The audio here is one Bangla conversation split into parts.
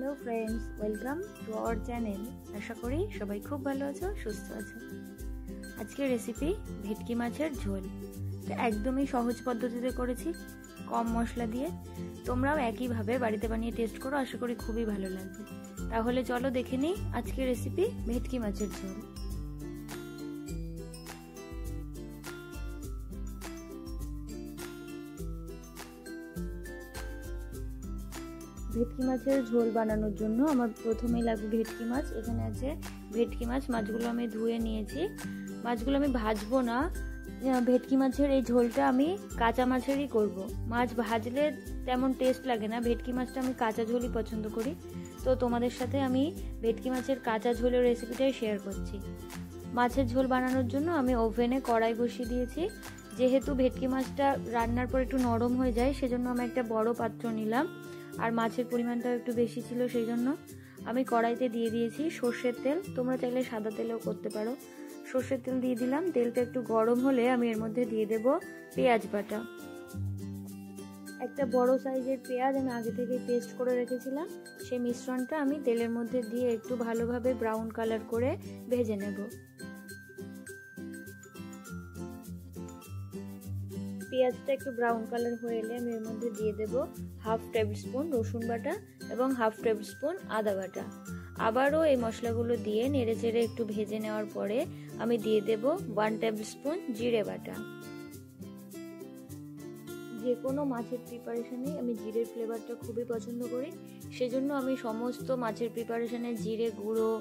Hello friends, welcome to our channel. আশা করি সবাই খুব ভালো আছো, সুস্থ আছো। আজকের রেসিপি ভেটকি মাছের ঝোল। একদমই সহজ পদ্ধতিতে করেছি, কম মশলা দিয়ে। তোমরাও একইভাবে বাড়িতে বানিয়ে টেস্ট করো, আশা করি খুবই ভালো লাগবে। তাহলে চলো দেখে নিই আজকের রেসিপি ভেটকি মাছের ঝোল। ভেটকি মাছের ঝোল বানানোর জন্য আমার প্রথমেই লাগবে ভেটকি মাছ। এখানে আছে ভেটকি মাছ। মাছগুলো আমি ধুয়ে নিয়েছি। মাছগুলো আমি ভাজবো না, ভেটকি মাছের এই ঝোলটা আমি কাঁচা মাছেরই করব। মাছ ভাজলে তেমন টেস্ট লাগে না, ভেটকি মাছটা আমি কাঁচা ঝোলই পছন্দ করি। তো তোমাদের সাথে আমি ভেটকি মাছের কাঁচা ঝোলের রেসিপিটাই শেয়ার করছি। মাছের ঝোল বানানোর জন্য আমি ওভেনে কড়াই বসিয়ে দিয়েছি। যেহেতু ভেটকি মাছটা রান্নার পর একটু নরম হয়ে যায়, সেজন্য আমি একটা বড় পাত্র নিলাম। আর মাছের পরিমাণটাও একটু বেশি ছিল, সেই জন্য আমি কড়াইতে দিয়ে দিয়েছি সর্ষের তেল। তোমরা চাইলে সাদা তেলেও করতে পারো। সর্ষের তেল দিয়ে দিলাম। তেলটা একটু গরম হলে আমি এর মধ্যে দিয়ে দেব পেঁয়াজ বাটা। একটা বড় সাইজের পেঁয়াজ আমি আগে থেকে পেস্ট করে রেখেছিলাম। সেই মিশ্রণটা আমি তেলের মধ্যে দিয়ে একটু ভালোভাবে ব্রাউন কালার করে ভেজে নেব। পেঁয়াজটা একটু ব্রাউন কালার হয়ে এলে আমি এর মধ্যে দিয়ে দেব হাফ টেবিল স্পুন রসুন বাটা এবং হাফ টেবিল স্পুন আদা বাটা। আবারও এই মশলাগুলো দিয়ে নেড়ে চেড়ে একটু ভেজে নেওয়ার পরে আমি দিয়ে দেব 1 টেবিল স্পুন জিরে বাটা। যে কোনো মাছের প্রিপারেশনে আমি জিরের ফ্লেভারটা খুবই পছন্দ করি, সেজন্য আমি সমস্ত মাছের প্রিপারেশনে জিরে গুঁড়ো,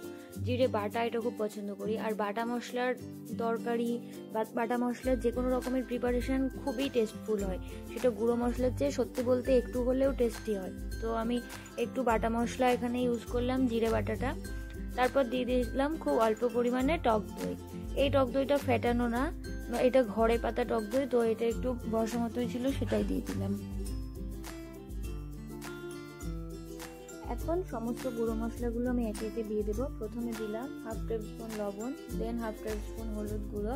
জিরে বাটা এটা খুব পছন্দ করি। আর বাটা মশলার তরকারি বা বাটা মশলার যে কোনো রকমের প্রিপারেশন খুবই টেস্টফুল হয়। সেটা গুঁড়ো মশলার চেয়ে সত্যি বলতে একটু হলেও টেস্টি হয়। তো আমি একটু বাটা মশলা এখানে ইউজ করলাম, জিরে বাটাটা। তারপর দিয়ে দিলাম খুব অল্প পরিমাণে টক দই। এই টক দইটা ফেটানো না, এটা ঘরে পাতা টক দই, তো এটা একটু বর্ষা মতোই ছিল, সেটাই দিয়ে দিলাম। এখন সমস্ত গুঁড়ো মশলাগুলো আমি একে একে দিয়ে দেবো। প্রথমে দিলাম হাফ টেবিল স্পুন লবণ, দেন হাফ টেবিল স্পুন হলুদ গুঁড়ো,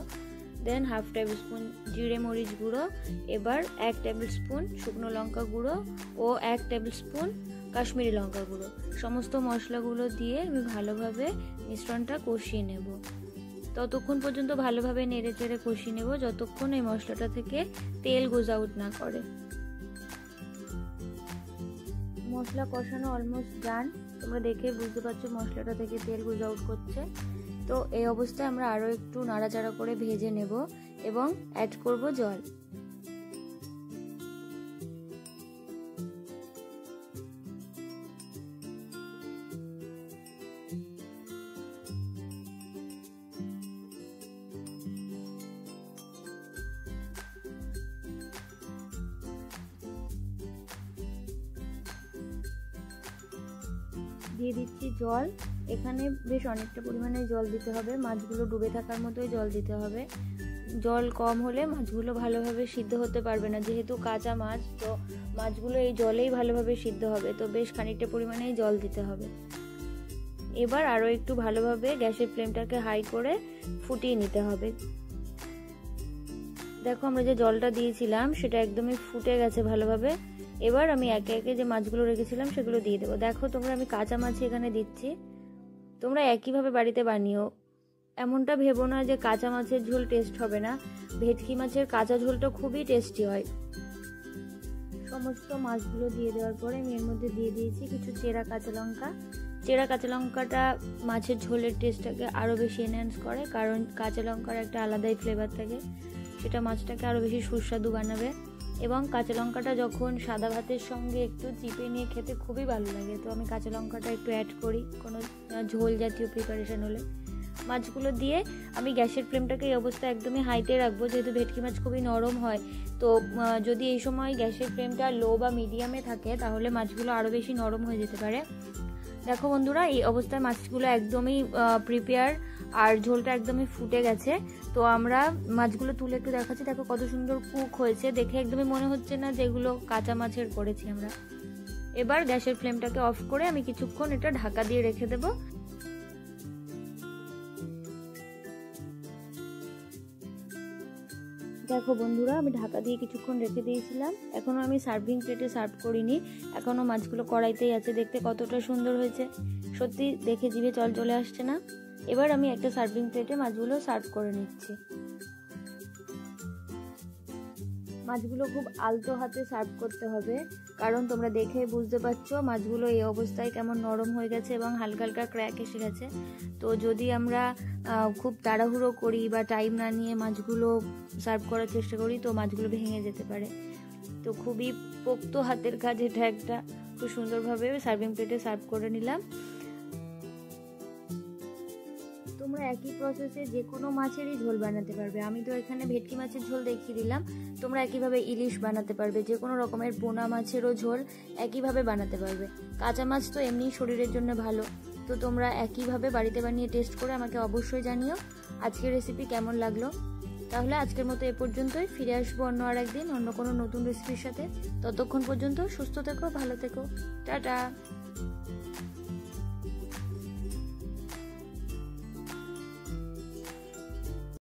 দেন হাফ টেবিল স্পুন জিরে মরিচ গুঁড়ো, এবার 1 টেবিল স্পুন শুকনো লঙ্কা গুঁড়ো ও 1 টেবিল স্পুন কাশ্মীরি লঙ্কা গুঁড়ো। সমস্ত মশলাগুলো দিয়ে আমি ভালোভাবে মিশ্রণটা কষিয়ে নেব। ততক্ষণ পর্যন্ত ভালোভাবে নেড়ে চেড়ে কষিয়ে নেব যতক্ষণ এই মশলাটা থেকে তেল গোজ আউট না করে। মশলা কষানো অলমোস্ট ডান। তোমরা দেখে বুঝতে পারছো মশলাটা থেকে তেল গোজ আউট করছে। তো এই অবস্থায় আমরা আরো একটু নাড়াচাড়া করে ভেজে নেব এবং অ্যাড করব জল। দিয়ে দিচ্ছি জল। এখানে বেশ অনেকটা পরিমাণে জল দিতে হবে, মাছগুলো ডুবে থাকার মতোই জল দিতে হবে। জল কম হলে মাছগুলো ভালোভাবে সিদ্ধ হতে পারবে না, যেহেতু কাঁচা মাছ, তো মাছগুলো এই জলেই ভালোভাবে সিদ্ধ হবে। তো বেশ খানিকটা পরিমাণেই জল দিতে হবে। এবার আরও একটু ভালোভাবে গ্যাসের ফ্লেমটাকে হাই করে ফুটিয়ে নিতে হবে। দেখো আমরা যে জলটা দিয়েছিলাম সেটা একদমই ফুটে গেছে ভালোভাবে। এবার আমি একে একে যে মাছগুলো রেখেছিলাম সেগুলো দিয়ে দেবো। দেখো তোমরা আমি কাঁচা মাছ এখানে দিচ্ছি, তোমরা একইভাবে বাড়িতে বানিও। এমনটা ভেবো না যে কাঁচা মাছের ঝোল টেস্ট হবে না, ভেটকি মাছের কাঁচা ঝোলটা খুবই টেস্টি হয়। সমস্ত মাছগুলো দিয়ে দেওয়ার পরে আমি এর মধ্যে দিয়ে দিয়েছি কিছু চেরা কাঁচা লঙ্কা। চেরা কাঁচা লঙ্কাটা মাছের ঝোলের টেস্টটাকে আরও বেশি এনহ্যান্স করে, কারণ কাঁচা লঙ্কার একটা আলাদাই ফ্লেভার থাকে, সেটা মাছটাকে আরও বেশি সুস্বাদু বানাবে। এবং কাঁচা লঙ্কাটা যখন সাদা ভাতের সঙ্গে একটু চিপে নিয়ে খেতে খুবই ভালো লাগে। তো আমি কাঁচা লঙ্কাটা একটু অ্যাড করি কোনো ঝোল জাতীয় প্রিপারেশন হলে। মাছগুলো দিয়ে আমি গ্যাসের ফ্লেমটাকে এই অবস্থায় একদমই হাইতে রাখবো, যেহেতু ভেটকি মাছ খুবই নরম হয়। তো যদি এই সময় গ্যাসের ফ্লেমটা লো বা মিডিয়ামে থাকে তাহলে মাছগুলো আরও বেশি নরম হয়ে যেতে পারে। দেখো বন্ধুরা, এই অবস্থায় মাছগুলো একদমই প্রিপেয়ার আর ঝোলটা একদমই ফুটে গেছে। তো আমরা মাছগুলো তুলে একটু দেখাচ্ছি। দেখো কত সুন্দর কুক হয়েছে, দেখে একদমই মনে হচ্ছে না যেগুলো কাঁচা মাছের করেছি আমরা। এবার গ্যাসের ফ্লেমটাকে অফ করে আমি কিছুক্ষণ এটা ঢাকা দিয়ে রেখে দেব। দেখো দেখো বন্ধুরা, আমি ঢাকা দিয়ে কিছুক্ষণ রেখে দিয়েছিলাম, এখনও আমি সার্ভিং প্লেটে সার্ভ করিনি, এখনও মাছগুলো কড়াইতেই আছে। দেখতে কতটা সুন্দর হয়েছে, সত্যি দেখে জিভে জল চলে আসছে না। এবার আমি একটা সার্ভিং প্লেটে মাছগুলো সার্ভ করে নিচ্ছি। মাছগুলো খুব আলতো হাতে সার্ভ করতে হবে, কারণ তোমরা দেখে বুঝতে পারছো মাছগুলো এই অবস্থায় কেমন নরম হয়ে গেছে এবং হালকা হালকা ক্র্যাক এসে গেছে। তো যদি আমরা খুব তাড়াহুড়ো করি বা টাইম না নিয়ে মাছগুলো সার্ভ করার চেষ্টা করি তো মাছগুলো ভেঙে যেতে পারে। তো খুবই পোক্ত হাতের কাজ এটা একটা। খুব সুন্দরভাবে সার্ভিং প্লেটে সার্ভ করে নিলাম। তোমরা একই প্রসেসে যে কোনো মাছেরই ঝোল বানাতে পারবে। আমি তো এখানে ভেটকি মাছের ঝোল দেখিয়ে দিলাম, তোমরা একইভাবে ইলিশ বানাতে পারবে, যে কোনো রকমের পোনা মাছেরও ঝোল একইভাবে বানাতে পারবে। কাঁচা মাছ তো এমনি শরীরের জন্য ভালো। তো তোমরা একইভাবে বাড়িতে বানিয়ে টেস্ট করে আমাকে অবশ্যই জানিও আজকের রেসিপি কেমন লাগলো। তাহলে আজকের মতো এ পর্যন্তই, ফিরে আসবো অন্য আর একদিন অন্য কোনো নতুন রেসিপির সাথে। ততক্ষণ পর্যন্ত সুস্থ থেকো, ভালো থেকো, টাটা।